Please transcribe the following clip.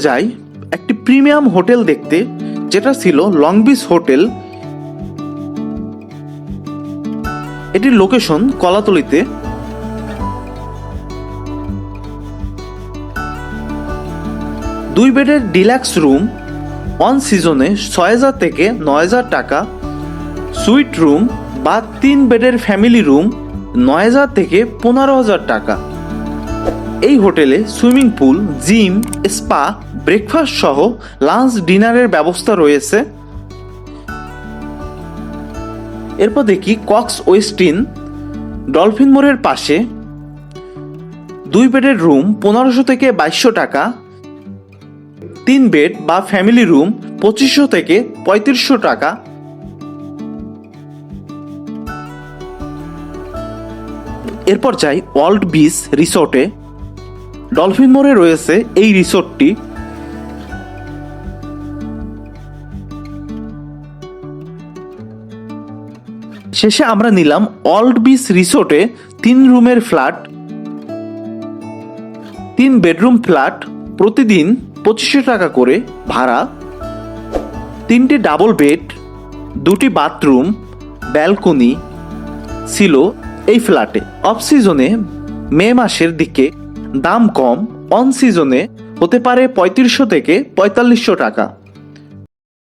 যাই একটি premium hotel দেখতে, যেটা ছিল লং বিচ হোটেল। এটির লোকেশন কলাতলিতে। দুই বেডের ডিলাক্স রুম অন সিজনে ৬,০০০ থেকে ৯,০০০ টাকা। সুইট রুম বা ৩ বেডের ফ্যামিলি রুম ৯,০০০ থেকে ১৫,০০০ টাকা। এই হোটেলে swimming pool, gym, spa, breakfast সহ লাঞ্চ ডিনারের ব্যবস্থা রয়েছে। এরপর দেখি কক্স ওয়েস্টিন ডলফিন মোড়ের পাশে। 2 বেডের রুম ১৫০০ থেকে ২২০০ টাকা। 3 বেড বা ফ্যামিলি রুম ২৫০০ থেকে ৩৫০০ টাকা। এরপর যাই ওয়ার্ল্ড বিচ রিসোর্টে। ডলফিন মোড়ে রয়েছে এই রিসোর্টটি। শেষে আমরা নিলাম ওয়ার্ল্ড বিচ রিসোর্টে 3 রুমের ফ্ল্যাট। 3 বেডরুম ফ্ল্যাট, প্রতিদিন ২৫০০ টাকা করে ভাড়া। 3টে ডাবল বেড, 2টি বাথরুম, ব্যালকনি ছিল এই ফ্ল্যাটে। অফ সিজনে মে মাসের দিকে দাম কম, অন সিজনে হতে পারে ৩৫০০ থেকে ৪৫০০ টাকা।